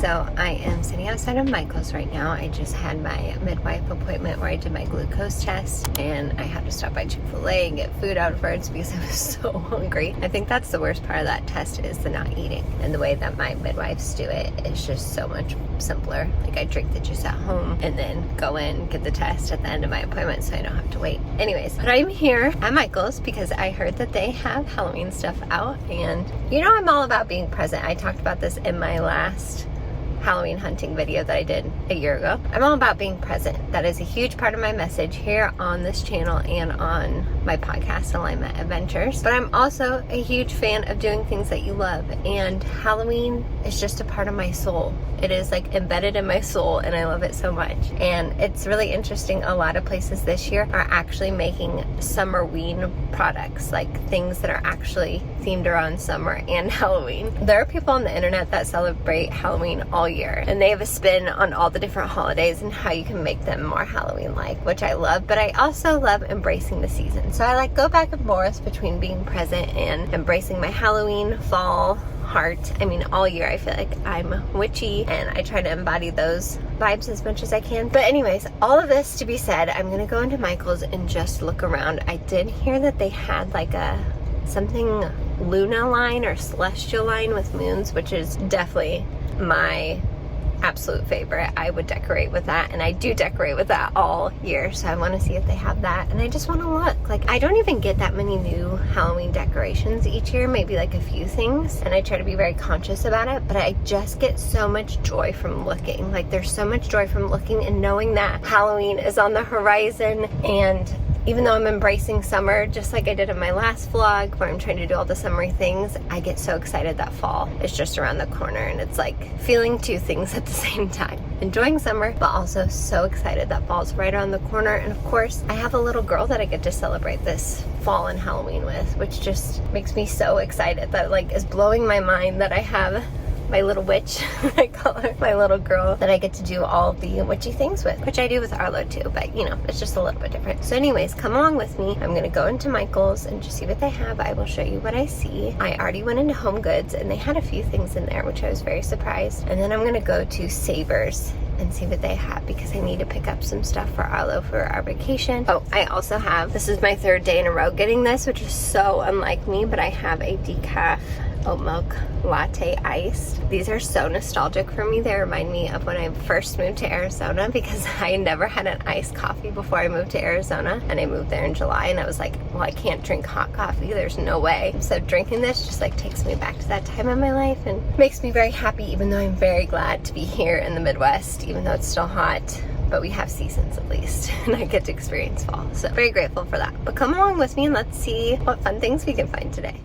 So I am sitting outside of Michael's right now. I just had my midwife appointment where I did my glucose test, and I had to stop by Chick-fil-A and get food afterwards because I was so hungry. I think that's the worst part of that test is the not eating. And the way that my midwives do it is just so much simpler. Like I drink the juice at home and then go in, get the test at the end of my appointment so I don't have to wait. Anyways, but I'm here at Michael's because I heard that they have Halloween stuff out, and you know I'm all about being present. I talked about this in my last Halloween hunting video that I did a year ago. I'm all about being present. That is a huge part of my message here on this channel and on my podcast, Alignment Adventures. But I'm also a huge fan of doing things that you love, and Halloween is just a part of my soul. It is like embedded in my soul, and I love it so much. And it's really interesting. A lot of places this year are actually making summerween products, like things that are actually themed around summer and Halloween. There are people on the internet that celebrate Halloween all year, and they have a spin on all the different holidays and how you can make them more Halloween-like, which I love. But I also love embracing the season. So I like go back and forth between being present and embracing my Halloween, fall, heart. I mean, all year I feel like I'm witchy, and I try to embody those vibes as much as I can. But anyways, all of this to be said, I'm gonna go into Michael's and just look around. I did hear that they had like a something Luna line or celestial line with moons, which is definitely my absolute favorite. I would decorate with that, and I do decorate with that all year, so I want to see if they have that. And I just want to look. Like, I don't even get that many new Halloween decorations each year, maybe like a few things, and I try to be very conscious about it, but I just get so much joy from looking. Like, there's so much joy from looking and knowing that Halloween is on the horizon. And even though I'm embracing summer, just like I did in my last vlog where I'm trying to do all the summery things, I get so excited that fall is just around the corner, and it's like feeling two things at the same time. Enjoying summer, but also so excited that fall's right around the corner. And of course, I have a little girl that I get to celebrate this fall and Halloween with, which just makes me so excited. That like is blowing my mind that I have my little witch, I call her, my little girl, that I get to do all the witchy things with, which I do with Arlo too, but you know, it's just a little bit different. So anyways, come along with me. I'm gonna go into Michael's and just see what they have. I will show you what I see. I already went into HomeGoods, and they had a few things in there, which I was very surprised. And then I'm gonna go to Savers and see what they have, because I need to pick up some stuff for Arlo for our vacation. Oh, I also have, this is my third day in a row getting this, which is so unlike me, but I have a decaf oat milk latte iced. These are so nostalgic for me. They remind me of when I first moved to Arizona, because I never had an iced coffee before I moved to Arizona, and I moved there in July, and I was like, well, I can't drink hot coffee, there's no way. So drinking this just like takes me back to that time in my life and makes me very happy, even though I'm very glad to be here in the Midwest, even though it's still hot. But we have seasons at least, and I get to experience fall. So very grateful for that. But come along with me and let's see what fun things we can find today.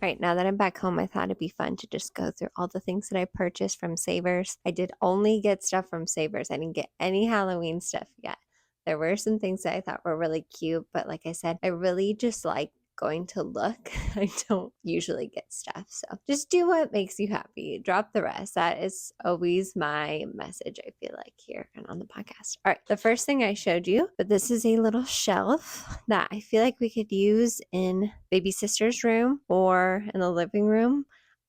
Right, now that I'm back home, I thought it'd be fun to just go through all the things that I purchased from Savers. I did only get stuff from Savers. I didn't get any Halloween stuff yet. There were some things that I thought were really cute, but like I said, I really just like going to look. I don't usually get stuff. So just do what makes you happy. Drop the rest. That is always my message, I feel like, here and on the podcast. All right, the first thing I showed you, but this is a little shelf that I feel like we could use in baby sister's room or in the living room.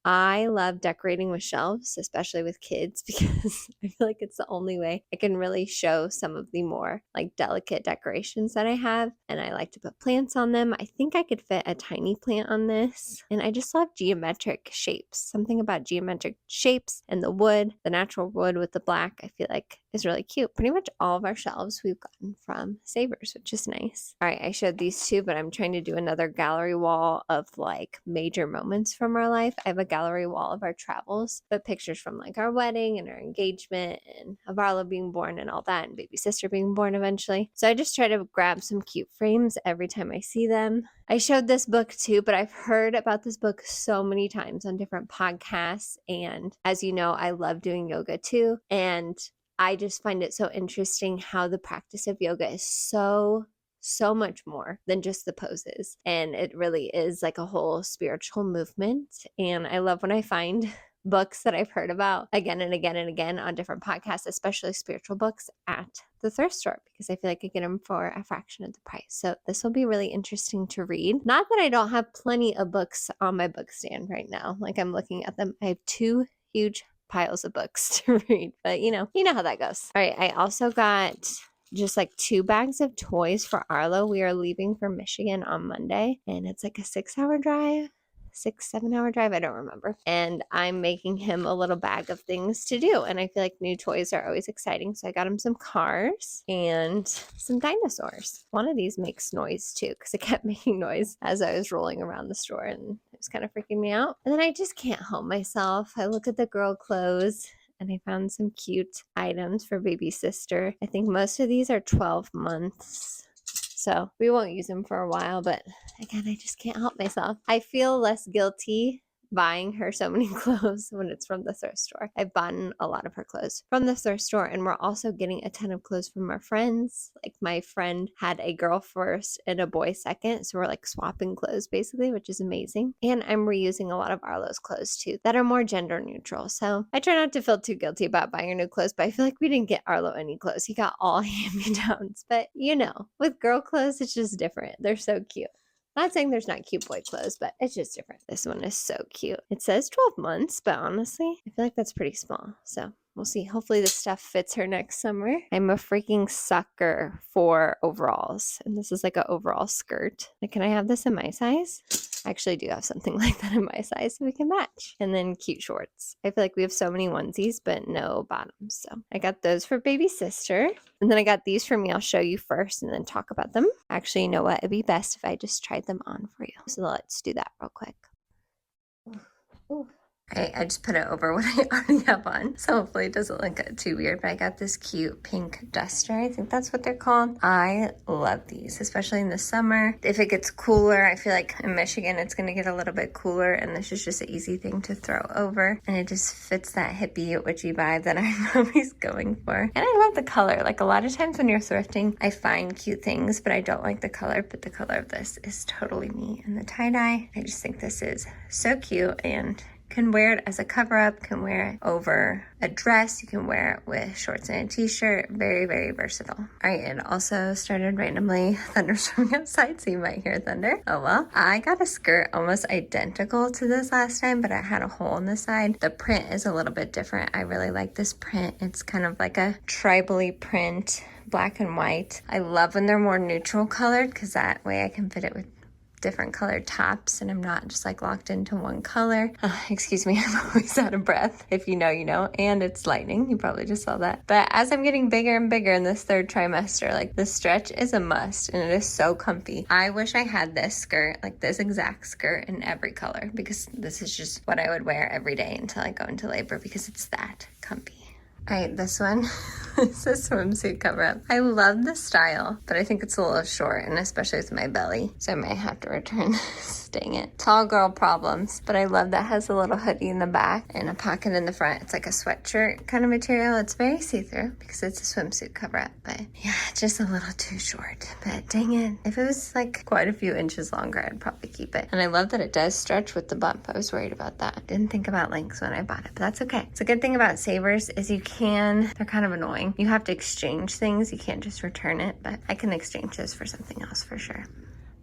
I love decorating with shelves, especially with kids, because I feel like it's the only way I can really show some of the more like delicate decorations that I have. And I like to put plants on them. I think I could fit a tiny plant on this. And I just love geometric shapes. Something about geometric shapes and the wood, the natural wood with the black, I feel like is really cute. Pretty much all of our shelves we've gotten from Savers, which is nice. All right, I showed these two, but I'm trying to do another gallery wall of like major moments from our life. I have a gallery wall of our travels, but pictures from like our wedding and our engagement and of Arlo being born and all that, and baby sister being born eventually. So I just try to grab some cute frames every time I see them. I showed this book too, but I've heard about this book so many times on different podcasts. And as you know, I love doing yoga too. And I just find it so interesting how the practice of yoga is so much more than just the poses. And it really is like a whole spiritual movement. And I love when I find books that I've heard about again and again and again on different podcasts, especially spiritual books at the thrift store, because I feel like I get them for a fraction of the price. So this will be really interesting to read. Not that I don't have plenty of books on my book stand right now. Like I'm looking at them. I have 2 huge piles of books to read, but you know how that goes. All right, I also got just like 2 bags of toys for Arlo. We are leaving for Michigan on Monday, and it's like a 6-hour drive. 6-7 hour drive, I don't remember. And I'm making him a little bag of things to do. And I feel like new toys are always exciting. So I got him some cars and some dinosaurs. One of these makes noise too, because it kept making noise as I was rolling around the store, and it was kind of freaking me out. And then I just can't help myself. I look at the girl clothes and I found some cute items for baby sister. I think most of these are 12 months. So we won't use them for a while, but again, I just can't help myself. I feel less guilty buying her so many clothes when it's from the thrift store. I've bought a lot of her clothes from the thrift store, and we're also getting a ton of clothes from our friends. Like my friend had a girl first and a boy second, so we're like swapping clothes basically, which is amazing. And I'm reusing a lot of Arlo's clothes too that are more gender neutral. So I try not to feel too guilty about buying her new clothes, but I feel like we didn't get Arlo any clothes. He got all hand-me-downs. But you know, with girl clothes, it's just different. They're so cute. Not saying there's not cute boy clothes, but it's just different. This one is so cute. It says 12 months, but honestly, I feel like that's pretty small. So we'll see. Hopefully this stuff fits her next summer. I'm a freaking sucker for overalls. And this is like an overall skirt. Like, can I have this in my size? I actually do have something like that in my size, so we can match. And then cute shorts. I feel like we have so many onesies, but no bottoms. So I got those for baby sister. And then I got these for me. I'll show you first and then talk about them. Actually, you know what? It'd be best if I just tried them on for you. So let's do that real quick. Ooh. I just put it over what I already have on, so hopefully it doesn't look too weird, but I got this cute pink duster. I think that's what they're called. I love these, especially in the summer. If it gets cooler, I feel like in Michigan it's going to get a little bit cooler, and this is just an easy thing to throw over, and it just fits that hippie witchy vibe that I'm always going for. And I love the color. Like a lot of times when you're thrifting, I find cute things, but I don't like the color, but the color of this is totally me. And the tie-dye, I just think this is so cute and Can wear it as a cover up, can wear it over a dress, you can wear it with shorts and a t-shirt. Very, very versatile. All right, it also started randomly thunderstorming outside, so you might hear thunder. Oh well. I got a skirt almost identical to this last time, but it had a hole in the side. The print is a little bit different. I really like this print. It's kind of like a tribally print, black and white. I love when they're more neutral colored because that way I can fit it with different colored tops and I'm not just like locked into one color. Excuse me, I'm always out of breath. If you know, you know, and it's lightning. You probably just saw that. But as I'm getting bigger and bigger in this third trimester, like the stretch is a must and it is so comfy. I wish I had this skirt, like this exact skirt in every color because this is just what I would wear every day until I go into labor because it's that comfy. All right, this one is a swimsuit cover up. I love the style, but I think it's a little short and especially with my belly. So I might have to return this. Dang it. Tall girl problems. But I love that it has a little hoodie in the back and a pocket in the front. It's like a sweatshirt kind of material. It's very see-through because it's a swimsuit cover up. But yeah, just a little too short. But dang it. If it was like quite a few inches longer, I'd probably keep it. And I love that it does stretch with the bump. I was worried about that. Didn't think about lengths when I bought it, but that's okay. It's a good thing about savers is they're kind of annoying. You have to exchange things. You can't just return it, but I can exchange this for something else for sure.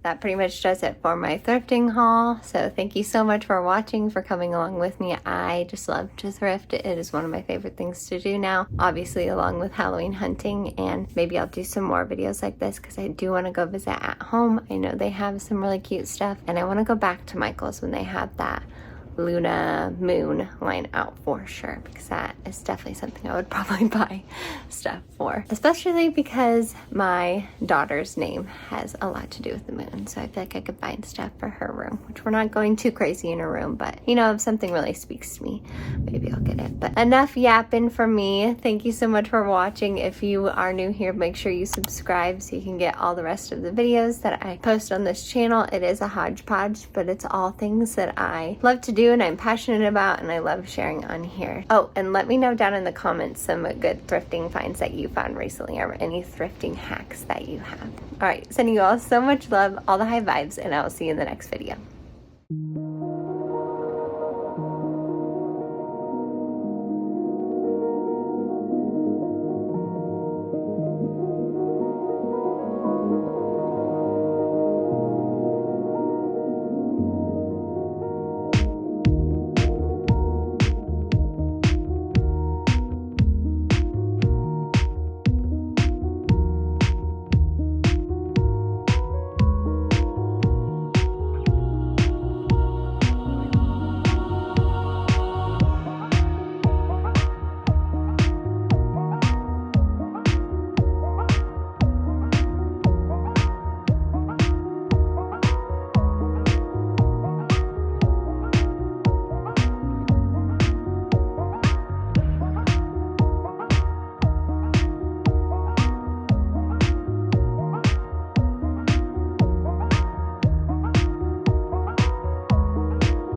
That pretty much does it for my thrifting haul. So thank you so much for watching, for coming along with me. I just love to thrift. It is one of my favorite things to do now, obviously along with Halloween hunting, and maybe I'll do some more videos like this because I do want to go visit at home. I know they have some really cute stuff and I want to go back to Michael's when they have that Luna Moon line out for sure because that is definitely something I would probably buy stuff for, especially because my daughter's name has a lot to do with the moon, so I feel like I could find stuff for her room, which we're not going too crazy in her room, but you know, if something really speaks to me, maybe I'll get it. But enough yapping from me. Thank you so much for watching. If you are new here, make sure you subscribe so you can get all the rest of the videos that I post on this channel. It is a hodgepodge, but it's all things that I love to do and I'm passionate about and I love sharing on here. Oh, and let me know down in the comments some good thrifting finds that you found recently or any thrifting hacks that you have. All right, sending you all so much love, all the high vibes, and I will see you in the next video.